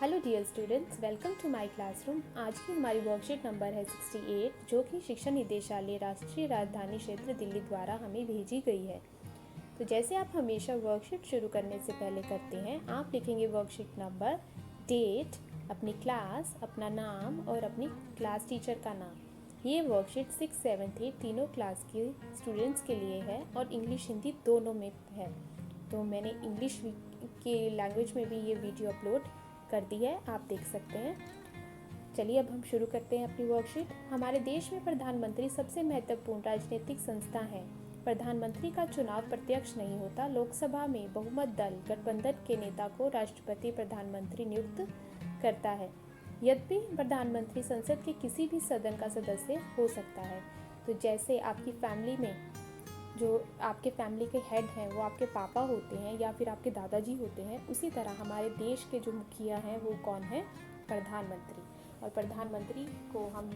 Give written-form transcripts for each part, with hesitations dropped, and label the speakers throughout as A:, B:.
A: Hello dear students, welcome to my classroom. आज की हमारी वर्कशीट नंबर है 68, जो कि शिक्षा निदेशालय राष्ट्रीय राजधानी क्षेत्र दिल्ली द्वारा हमें भेजी गई है। तो जैसे आप हमेशा वर्कशीट शुरू करने से पहले करते हैं, आप लिखेंगे वर्कशीट नंबर, डेट, अपनी क्लास, अपना नाम और अपनी क्लास टीचर का नाम। ये वर्कशीट 6, 7, 8 तीनों क्लास के स्टूडेंट्स के लिए है और इंग्लिश हिंदी दोनों में है। तो मैंने इंग्लिश के लैंग्वेज में भी ये वीडियो अपलोड कर दी है, आप देख सकते हैं। चलिए अब हम शुरू करते हैं अपनी वर्कशीट। हमारे देश में प्रधानमंत्री सबसे महत्वपूर्ण राजनीतिक संस्था है। प्रधानमंत्री का चुनाव प्रत्यक्ष नहीं होता। लोकसभा में बहुमत दल गठबंधन के नेता को राष्ट्रपति प्रधानमंत्री नियुक्त करता है। यद्यपि प्रधानमंत्री संसद के किसी भी सदन का सदस्य हो सकता है। तो जैसे आपकी फैमिली में जो आपके फैमिली के हेड हैं वो आपके पापा होते हैं या फिर आपके दादाजी होते हैं, उसी तरह हमारे देश के जो मुखिया हैं वो कौन है? प्रधानमंत्री। और प्रधानमंत्री को हम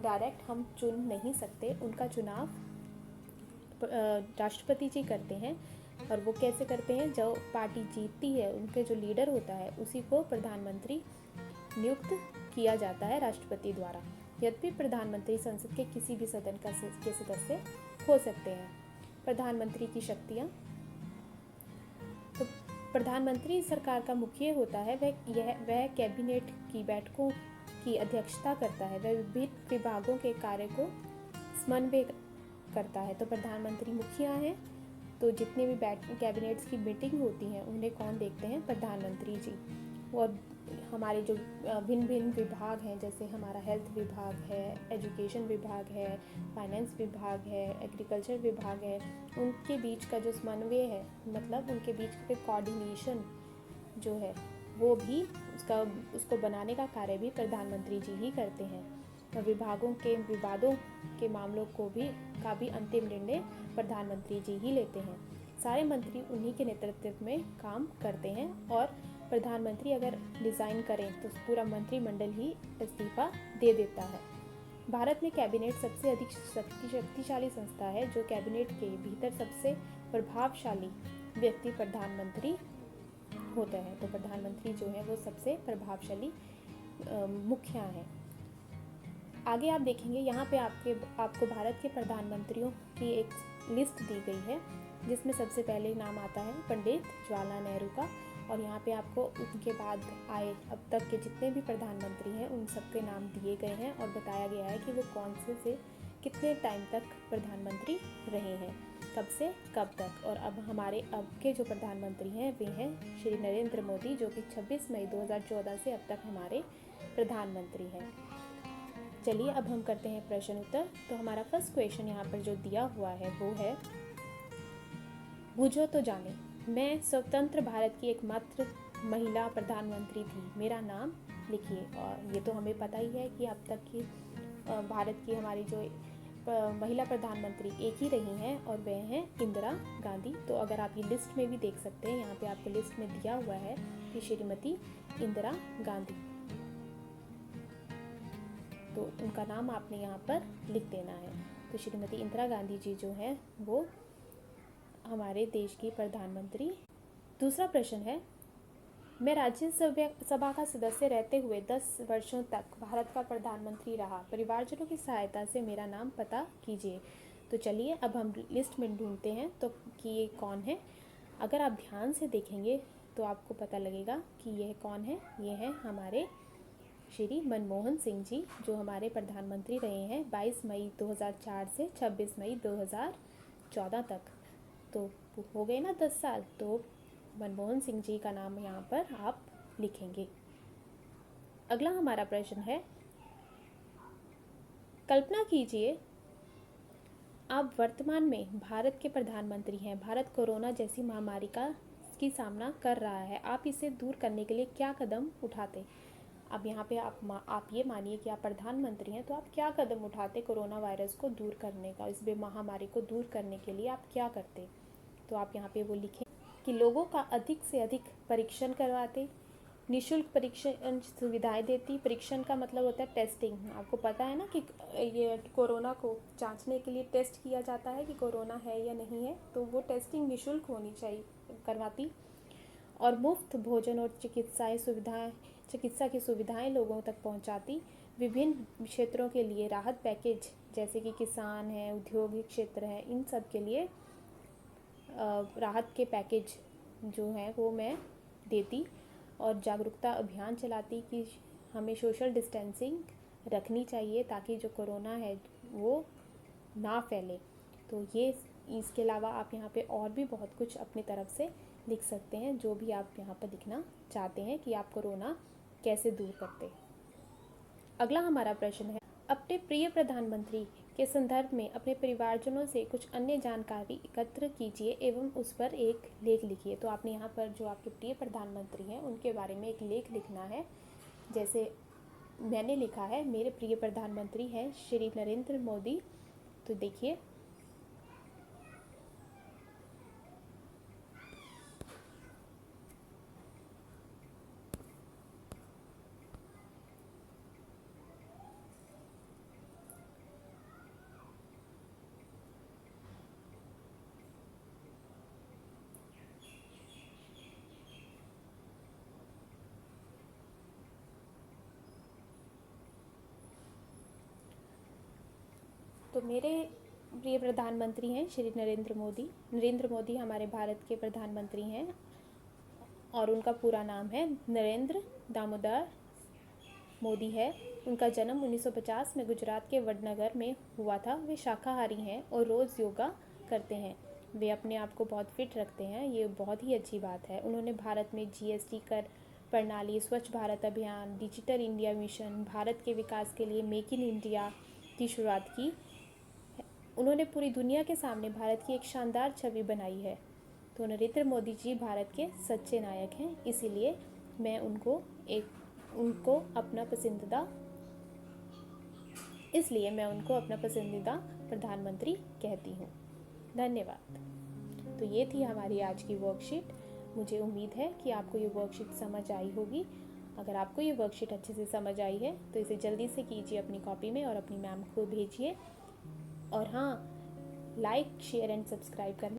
A: डायरेक्ट हम चुन नहीं सकते, उनका चुनाव राष्ट्रपति जी करते हैं। और वो कैसे करते हैं? जो पार्टी जीतती है, उनके जो लीडर होता है उसी को प्रधानमंत्री नियुक्त किया जाता है राष्ट्रपति द्वारा। यद्यपि प्रधानमंत्री संसद के किसी भी सदन के सदस्य हो सकते हैं। प्रधानमंत्री की शक्तियाँ, तो प्रधानमंत्री सरकार का मुखिया होता है। वह कैबिनेट की बैठकों की अध्यक्षता करता है। वह विभिन्न विभागों के कार्य को समन्वय करता है। तो प्रधानमंत्री मुखिया हैं, तो जितने भी कैबिनेट्स की मीटिंग होती हैं उन्हें कौन देखते हैं? प्रधानमंत्री जी। और हमारे जो भिन्न भिन्न विभाग हैं, जैसे हमारा हेल्थ विभाग है, एजुकेशन विभाग है, फाइनेंस विभाग है, एग्रीकल्चर विभाग है, उनके बीच का जो समन्वय है, मतलब उनके बीच के कोऑर्डिनेशन जो है वो भी उसको बनाने का कार्य भी प्रधानमंत्री जी ही करते हैं। तो विभागों के विवादों के मामलों का भी अंतिम निर्णय प्रधानमंत्री जी ही लेते हैं। सारे मंत्री उन्हीं के नेतृत्व में काम करते हैं और प्रधानमंत्री अगर रिज़ाइन करें तो पूरा मंत्रिमंडल ही इस्तीफा दे देता है। भारत में कैबिनेट सबसे अधिक शक्तिशाली संस्था है। जो कैबिनेट के भीतर सबसे प्रभावशाली व्यक्ति प्रधानमंत्री होता है। तो प्रधानमंत्री जो है वो सबसे प्रभावशाली मुखिया है। आगे आप देखेंगे, यहाँ पे आपको भारत के प्रधानमंत्रियों की एक लिस्ट दी गई है, जिसमें सबसे पहले नाम आता है पंडित जवाहरलाल नेहरू का। और यहाँ पे आपको उनके बाद आए अब तक के जितने भी प्रधानमंत्री हैं उन सबके नाम दिए गए हैं और बताया गया है कि वो कौन से कितने टाइम तक प्रधानमंत्री रहे हैं, कब से कब तक। और अब हमारे अब के जो प्रधानमंत्री हैं वे हैं श्री नरेंद्र मोदी, जो कि 26 मई 2014 से अब तक हमारे प्रधानमंत्री हैं। चलिए अब हम करते हैं प्रश्न उत्तर। तो हमारा फर्स्ट क्वेश्चन यहाँ पर जो दिया हुआ है वो है, बूझो तो जाने, मैं स्वतंत्र भारत की एकमात्र महिला प्रधानमंत्री थी, मेरा नाम लिखिए। और ये तो हमें पता ही है कि अब तक की भारत की हमारी जो महिला प्रधानमंत्री एक ही रही हैं और वह हैं इंदिरा गांधी। तो अगर आप ये लिस्ट में भी देख सकते हैं, यहाँ पे आपको लिस्ट में दिया हुआ है कि श्रीमती इंदिरा गांधी, तो उनका नाम आपने यहाँ पर लिख देना है। तो श्रीमती इंदिरा गांधी जी जो हैं वो हमारे देश की प्रधानमंत्री। दूसरा प्रश्न है, मैं राज्यसभा का सदस्य रहते हुए 10 वर्षों तक भारत का प्रधानमंत्री रहा, परिवारजनों की सहायता से मेरा नाम पता कीजिए। तो चलिए अब हम लिस्ट में ढूंढते हैं तो कि ये कौन है। अगर आप ध्यान से देखेंगे तो आपको पता लगेगा कि यह कौन है। ये हैं हमारे श्री मनमोहन सिंह जी, जो हमारे प्रधानमंत्री रहे हैं 22 मई 2004 से 26 मई 2014 तक। तो हो गए ना 10 साल। तो मनमोहन सिंह जी का नाम यहाँ पर आप लिखेंगे। अगला हमारा प्रश्न है, कल्पना कीजिए आप वर्तमान में भारत के प्रधानमंत्री हैं। भारत कोरोना जैसी महामारी की सामना कर रहा है, आप इसे दूर करने के लिए क्या कदम उठाते? अब यहाँ पे आप ये मानिए कि आप प्रधानमंत्री हैं, तो आप क्या कदम उठाते कोरोना वायरस को दूर करने का, इस महामारी को दूर करने के लिए आप क्या करते? तो आप यहाँ पे वो लिखें कि लोगों का अधिक से अधिक परीक्षण करवाते, निःशुल्क परीक्षण सुविधाएं देती। परीक्षण का मतलब होता है टेस्टिंग। आपको पता है ना कि ये कोरोना को जांचने के लिए टेस्ट किया जाता है कि कोरोना है या नहीं है, तो वो टेस्टिंग निःशुल्क होनी चाहिए, करवाती। और मुफ्त भोजन और चिकित्सा की सुविधाएं लोगों तक पहुंचाती। विभिन्न क्षेत्रों के लिए राहत पैकेज, जैसे कि किसान है, औद्योगिक क्षेत्र है, इन सब के लिए राहत के पैकेज जो हैं वो मैं देती। और जागरूकता अभियान चलाती कि हमें सोशल डिस्टेंसिंग रखनी चाहिए ताकि जो कोरोना है वो ना फैले। तो ये, इसके अलावा आप यहाँ पे और भी बहुत कुछ अपनी तरफ से लिख सकते हैं, जो भी आप यहाँ पर लिखना चाहते हैं कि आप कोरोना कैसे दूर करते हैं। अगला हमारा प्रश्न है, अपने प्रिय प्रधानमंत्री के संदर्भ में अपने परिवारजनों से कुछ अन्य जानकारी एकत्र कीजिए एवं उस पर एक लेख लिखिए। तो आपने यहाँ पर जो आपके प्रिय प्रधानमंत्री हैं उनके बारे में एक लेख लिखना है। जैसे मैंने लिखा है, मेरे प्रिय प्रधानमंत्री हैं श्री नरेंद्र मोदी। तो देखिए, तो मेरे प्रिय प्रधानमंत्री हैं श्री नरेंद्र मोदी। नरेंद्र मोदी हमारे भारत के प्रधानमंत्री हैं और उनका पूरा नाम है नरेंद्र दामोदर मोदी है। उनका जन्म 1950 में गुजरात के वडनगर में हुआ था। वे शाकाहारी हैं और रोज़ योगा करते हैं। वे अपने आप को बहुत फिट रखते हैं, ये बहुत ही अच्छी बात है। उन्होंने भारत में जीएसटी कर प्रणाली, स्वच्छ भारत अभियान, डिजिटल इंडिया मिशन, भारत के विकास के लिए मेक इन इंडिया की शुरुआत की। उन्होंने पूरी दुनिया के सामने भारत की एक शानदार छवि बनाई है। तो नरेंद्र मोदी जी भारत के सच्चे नायक हैं, इसीलिए मैं उनको अपना पसंदीदा प्रधानमंत्री कहती हूँ। धन्यवाद। तो ये थी हमारी आज की वर्कशीट। मुझे उम्मीद है कि आपको ये वर्कशीट समझ आई होगी। अगर आपको ये वर्कशीट अच्छे से समझ आई है तो इसे जल्दी से कीजिए अपनी कॉपी में और अपनी मैम को भेजिए। और हाँ, लाइक, शेयर एंड सब्सक्राइब करना